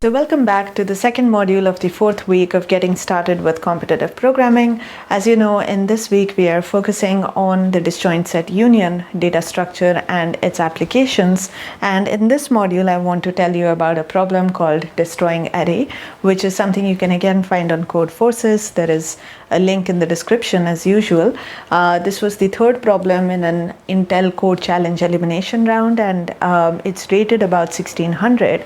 So welcome back to the second module of the fourth week of getting started with competitive programming. As you know, in this week we are focusing on the disjoint set union data structure and its applications. And in this module, I want to tell you about a problem called destroying array, which is something you can again find on Code Forces. There is a link in the description as usual. This was the third problem in an Intel Code Challenge elimination round, and it's rated about 1600.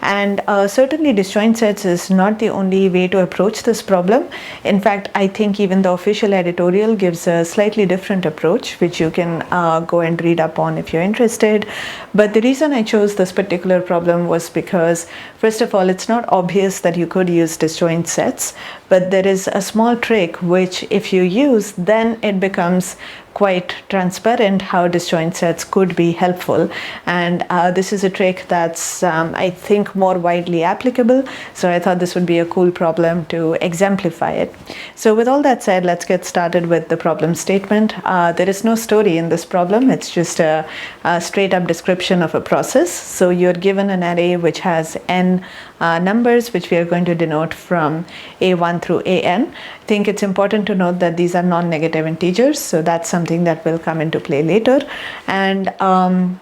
And certainly disjoint sets is not the only way to approach this problem. In fact, I think even the official editorial gives a slightly different approach, which you can go and read up on if you're interested. But the reason I chose this particular problem was because, first of all, it's not obvious that you could use disjoint sets, but there is a small trick which if you use, then it becomes quite transparent how disjoint sets could be helpful. And this is a trick that's, I think, more widely applicable. So I thought this would be a cool problem to exemplify it. So with all that said, let's get started with the problem statement. There is no story in this problem. It's just a straight up description of a process. So you're given an array which has n numbers, which we are going to denote from A1 through AN. I think it's important to note that these are non-negative integers, so that's something that will come into play later. And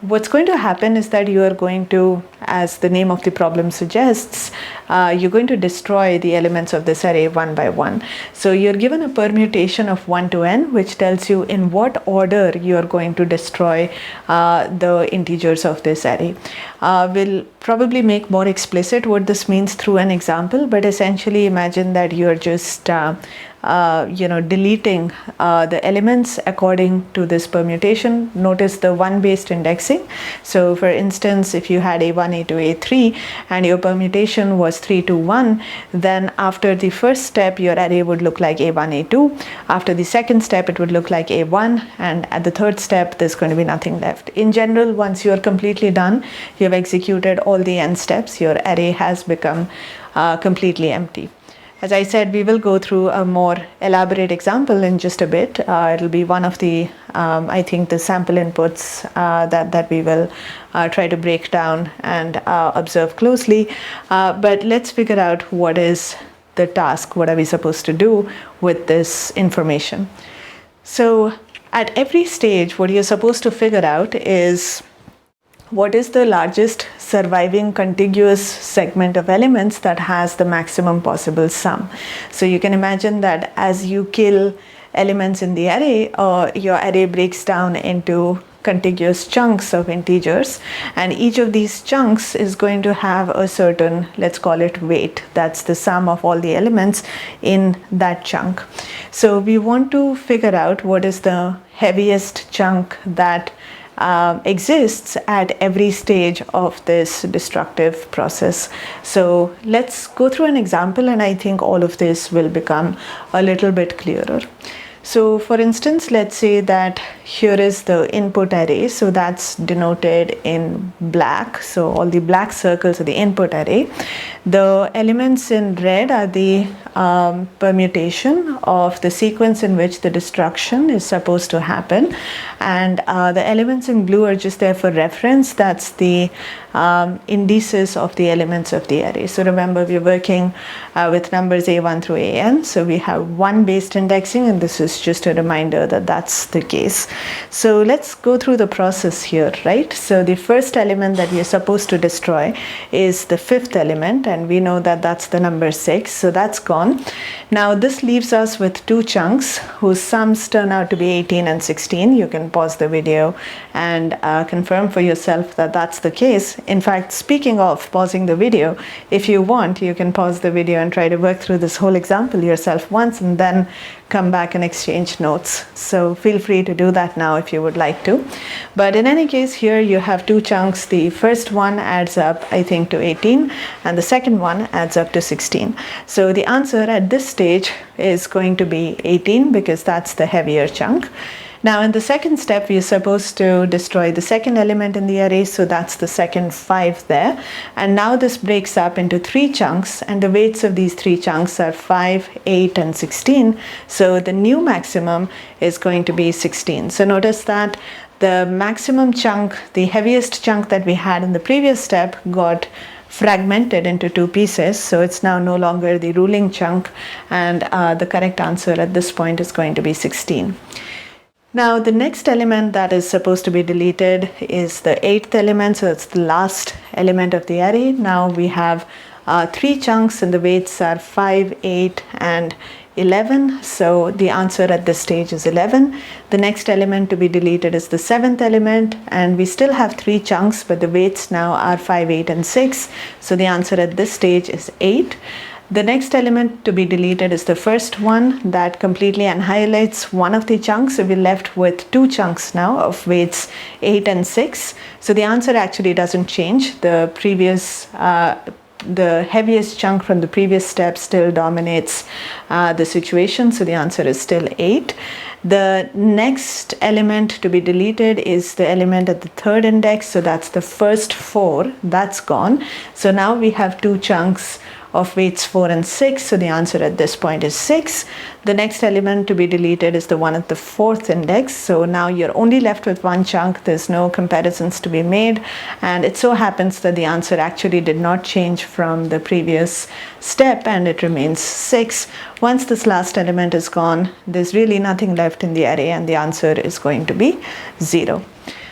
what's going to happen is that you are going to, as the name of the problem suggests, you're going to destroy the elements of this array one by one. So you're given a permutation of 1 to n, which tells you in what order you're going to destroy the integers of this array. We'll probably make more explicit what this means through an example, but essentially imagine that you're just deleting the elements according to this permutation. Notice the one-based indexing. So for instance, if you had A1, A2, A3 and your permutation was 3 to 1, then after the first step your array would look like A1, A2. After the second step it would look like A1, and at the third step there's going to be nothing left. In general, once you're completely done, you have executed all the n steps, your array has become completely empty. As I said, we will go through a more elaborate example in just a bit. It'll be one of the, I think, the sample inputs that we will try to break down and observe closely. But let's figure out what is the task. What are we supposed to do with this information? So at every stage, what you're supposed to figure out is what is the largest surviving contiguous segment of elements that has the maximum possible sum. So you can imagine that as you kill elements in the array, your array breaks down into contiguous chunks of integers, and each of these chunks is going to have a certain, let's call it weight. That's the sum of all the elements in that chunk. So we want to figure out what is the heaviest chunk that exists at every stage of this destructive process. So let's go through an example, and I think all of this will become a little bit clearer. So for instance, let's say that here is the input array. So that's denoted in black. So all the black circles are the input array. The elements in red are the permutation of the sequence in which the destruction is supposed to happen. And the elements in blue are just there for reference. That's the indices of the elements of the array. So remember, we're working with numbers A1 through AN. So we have one based indexing, and this is just a reminder that that's the case. So let's go through the process here, right? So the first element that we are supposed to destroy is the fifth element, and we know that that's the number 6. So that's gone. Now this leaves us with two chunks whose sums turn out to be 18 and 16. You can pause the video and confirm for yourself that that's the case. In fact, speaking of pausing the video, if you want, you can pause the video and try to work through this whole example yourself once and then come back and exchange notes. So feel free to do that now if you would like to. But in any case, here you have two chunks. The first one adds up, I think, to 18, and the second one adds up to 16. So the answer at this stage is going to be 18 because that's the heavier chunk. Now in the second step, we are supposed to destroy the second element in the array, so that's the second 5 there. And now this breaks up into 3 chunks, and the weights of these 3 chunks are 5, 8, and 16. So the new maximum is going to be 16. So notice that the maximum chunk, the heaviest chunk that we had in the previous step, got fragmented into two pieces, so it's now no longer the ruling chunk, and the correct answer at this point is going to be 16. Now the next element that is supposed to be deleted is the 8th element, so it's the last element of the array. Now we have 3 chunks and the weights are 5, 8 and 11, so the answer at this stage is 11. The next element to be deleted is the 7th element, and we still have 3 chunks, but the weights now are 5, 8 and 6, so the answer at this stage is 8. The next element to be deleted is the first one that completely annihilates one of the chunks, so we're left with 2 chunks now of weights 8 and 6. So the answer actually doesn't change. The previous the heaviest chunk from the previous step still dominates the situation, so the answer is still 8. The next element to be deleted is the element at the 3rd index, so that's the first 4, that's gone. So now we have 2 chunks of weights 4 and 6, so the answer at this point is 6. The next element to be deleted is the one at the 4th index, so now you're only left with 1 chunk, there's no comparisons to be made, and it so happens that the answer actually did not change from the previous step and it remains 6. Once this last element is gone, there's really nothing left in the array and the answer is going to be 0.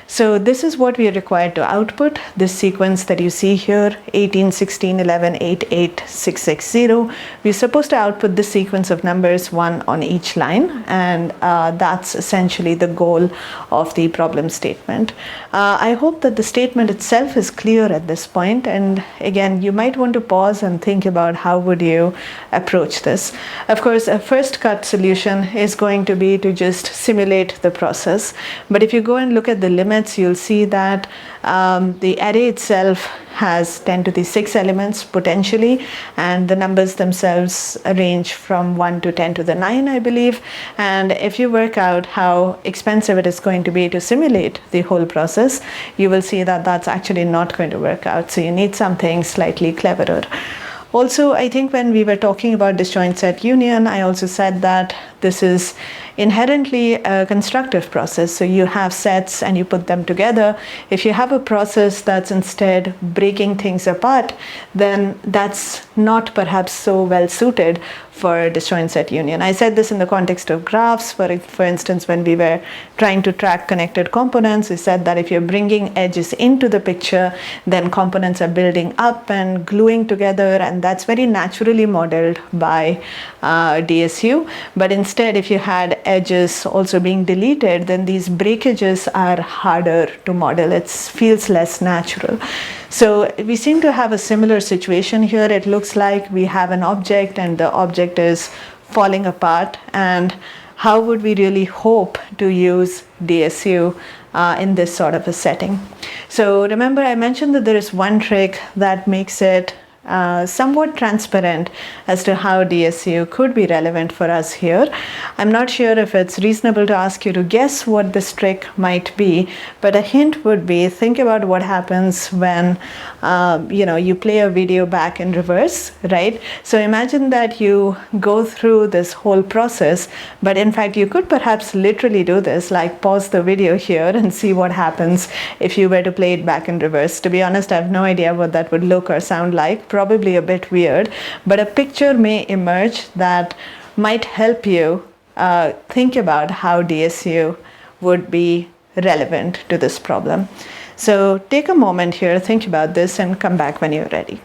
So this is what we are required to output, this sequence that you see here, 18, 16, 11, 8, 8, 6, 6, 0. We're supposed to output this sequence of numbers, 1 on each line, and that's essentially the goal of the problem statement. I hope that the statement itself is clear at this point, and again, you might want to pause and think about how would you approach this. Of course, a first cut solution is going to be to just simulate the process, but if you go and look at the limits, you'll see that the array itself has 10 to the 6 elements potentially, and the numbers themselves range from 1 to 10 to the 9, I believe. And if you work out how expensive it is going to be to simulate the whole process, you will see that that's actually not going to work out. So you need something slightly cleverer. Also, I think when we were talking about disjoint set union, I also said that this is inherently a constructive process. So you have sets and you put them together. If you have a process that's instead breaking things apart, then that's not perhaps so well suited for disjoint set union. I said this in the context of graphs. For instance, when we were trying to track connected components, we said that if you're bringing edges into the picture, then components are building up and gluing together, and that's very naturally modeled by DSU. But instead, if you had edges also being deleted, then these breakages are harder to model. It feels less natural. So we seem to have a similar situation here. It looks like we have an object and the object is falling apart, and how would we really hope to use DSU in this sort of a setting? So remember, I mentioned that there is one trick that makes it somewhat transparent as to how DSU could be relevant for us here. I'm not sure if it's reasonable to ask you to guess what this trick might be, but a hint would be, think about what happens when you play a video back in reverse, right? So imagine that you go through this whole process, but in fact you could perhaps literally do this, like pause the video here and see what happens if you were to play it back in reverse. To be honest, I have no idea what that would look or sound like. Probably a bit weird, but a picture may emerge that might help you think about how DSU would be relevant to this problem. So take a moment here, think about this, and come back when you're ready.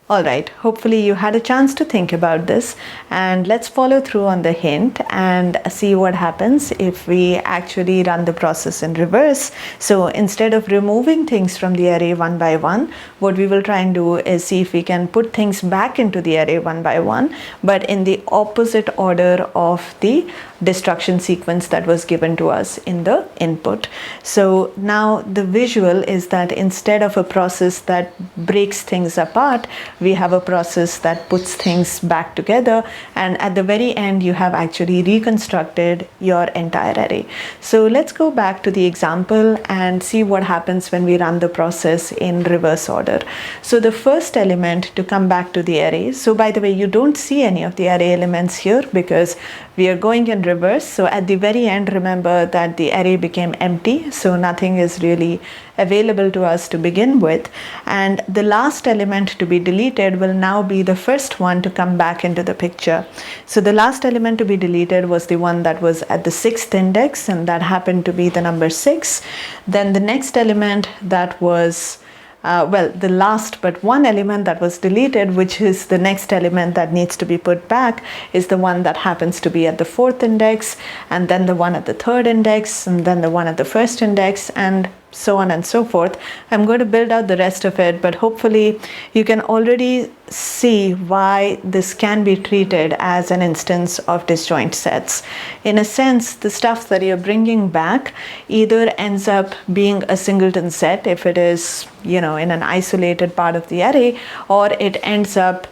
All right, hopefully you had a chance to think about this, and let's follow through on the hint and see what happens if we actually run the process in reverse. So instead of removing things from the array one by one, what we will try and do is see if we can put things back into the array one by one, but in the opposite order of the destruction sequence that was given to us in the input. So now the visual is that instead of a process that breaks things apart, we have a process that puts things back together, and at the very end you have actually reconstructed your entire array. So let's go back to the example and see what happens when we run the process in reverse order. So the first element to come back to the array, so by the way, you don't see any of the array elements here because we are going in reverse. So at the very end, remember that the array became empty, so nothing is really available to us to begin with, and the last element to be deleted will now be the first one to come back into the picture. So the last element to be deleted was the one that was at the 6th index, and that happened to be the number 6. Then the next element that was the last but one element that was deleted, which is the next element that needs to be put back, is the one that happens to be at the 4th index, and then the one at the 3rd index, and then the one at the 1st index, and so on and so forth. I'm going to build out the rest of it, but hopefully you can already see why this can be treated as an instance of disjoint sets. In a sense, the stuff that you're bringing back either ends up being a singleton set if it is, in an isolated part of the array, or it ends up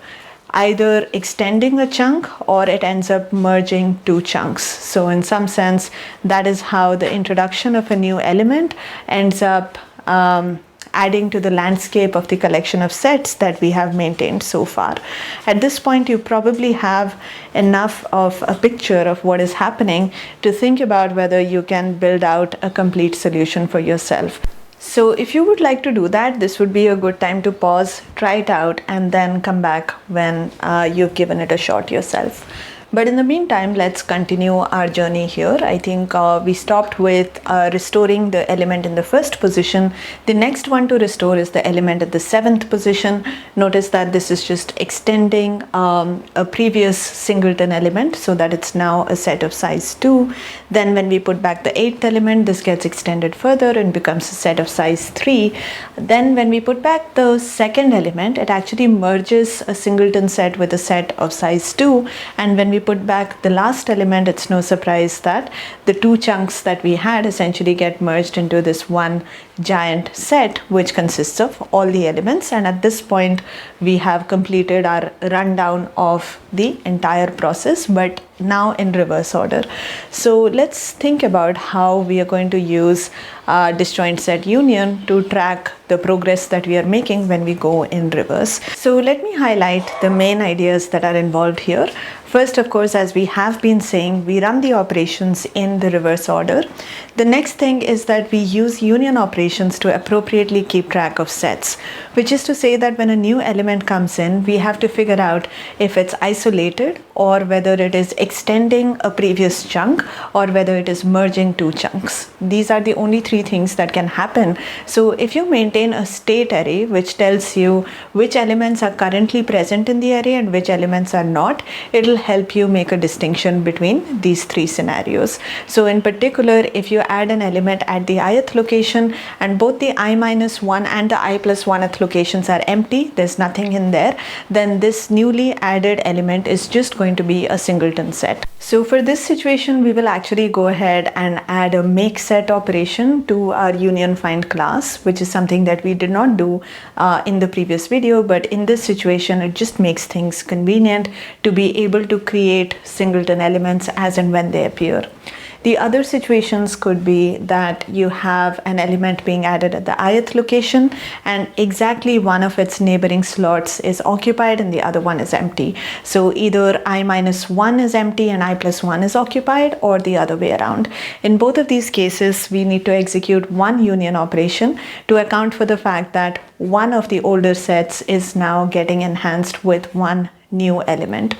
either extending a chunk or it ends up merging two chunks. So in some sense, that is how the introduction of a new element ends up adding to the landscape of the collection of sets that we have maintained so far. At this point, you probably have enough of a picture of what is happening to think about whether you can build out a complete solution for yourself. So if you would like to do that, this would be a good time to pause, try it out, and then come back when you've given it a shot yourself. But in the meantime, let's continue our journey here. I think we stopped with restoring the element in the first position. The next one to restore is the element at the 7th position. Notice that this is just extending a previous singleton element so that it's now a set of size 2. Then when we put back the 8th element, this gets extended further and becomes a set of size 3. Then when we put back the second element, it actually merges a singleton set with a set of size 2. And when we put back the last element, it's no surprise that the two chunks that we had essentially get merged into this one giant set, which consists of all the elements. And at this point, we have completed our rundown of the entire process, but now in reverse order. So let's think about how we are going to use disjoint set union to track the progress that we are making when we go in reverse. So let me highlight the main ideas that are involved here. First, of course, as we have been saying, we run the operations in the reverse order. The next thing is that we use union operations to appropriately keep track of sets, which is to say that when a new element comes in, we have to figure out if it's isolated or whether it is extending a previous chunk or whether it is merging two chunks. These are the only three things that can happen. So if you maintain a state array which tells you which elements are currently present in the array and which elements are not, it will help you make a distinction between these three scenarios. So in particular, if you add an element at the ith location and both the i-1 and the i+1th locations are empty, there's nothing in there, then this newly added element is just going to be a singleton set. So for this situation, we will actually go ahead and add a make set operation to our union find class, which is something that we did not do in the previous video, but in this situation, it just makes things convenient to be able to create singleton elements as and when they appear. The other situations could be that you have an element being added at the ith location and exactly one of its neighboring slots is occupied and the other one is empty. So either i-1 is empty and i+1 is occupied, or the other way around. In both of these cases, we need to execute one union operation to account for the fact that one of the older sets is now getting enhanced with one new element.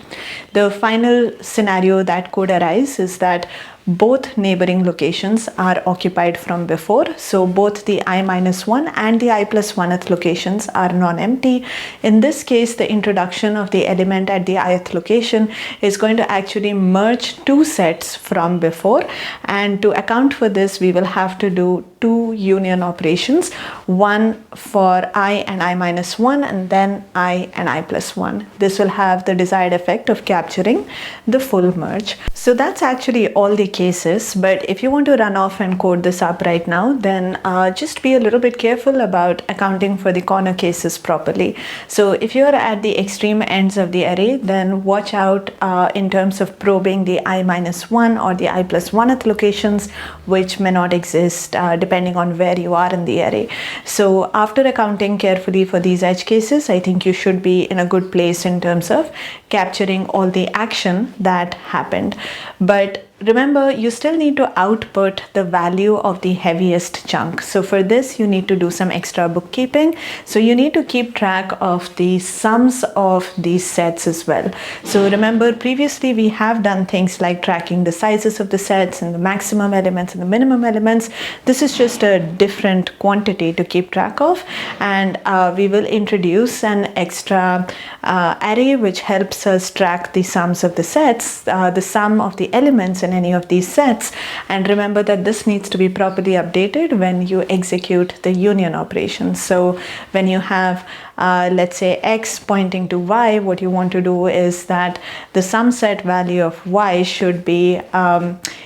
The final scenario that could arise is that both neighboring locations are occupied from before. So both the i-1 and the i+1th locations are non-empty. In this case, the introduction of the element at the ith location is going to actually merge two sets from before. And to account for this, we will have to do two union operations, one for I and I minus 1 and then I and I plus 1. This will have the desired effect of capturing the full merge. So that's actually all the cases, but if you want to run off and code this up right now, then just be a little bit careful about accounting for the corner cases properly. So if you're at the extreme ends of the array, then watch out in terms of probing the I minus 1 or the I plus 1th locations, which may not exist depending on where you are in the array. So after accounting carefully for these edge cases, I think you should be in a good place in terms of capturing all the action that happened. But remember, you still need to output the value of the heaviest chunk. So for this, you need to do some extra bookkeeping. So you need to keep track of the sums of these sets as well. So remember, previously we have done things like tracking the sizes of the sets and the maximum elements and the minimum elements. This is just a different quantity to keep track of. And we will introduce an extra array which helps us track the sums of the sets, the sum of the elements in any of these sets. And remember that this needs to be properly updated when you execute the union operation. So when you have let's say x pointing to y, what you want to do is that the sum set value of y should be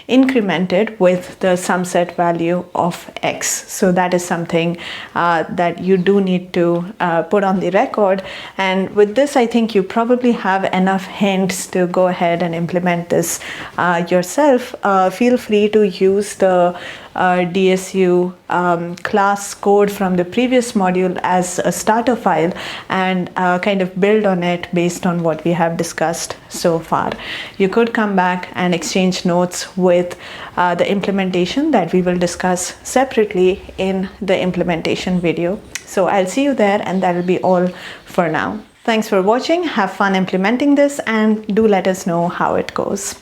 incremented with the sum set value of x. So that is something that you do need to put on the record. And with this, I think you probably have enough hints to go ahead and implement this yourself. Feel free to use the DSU class code from the previous module as a starter file and kind of build on it based on what we have discussed so far. You could come back and exchange notes with the implementation that we will discuss separately in the implementation video. So I'll see you there, and that will be all for now. Thanks for watching. Have fun implementing this, and do let us know how it goes.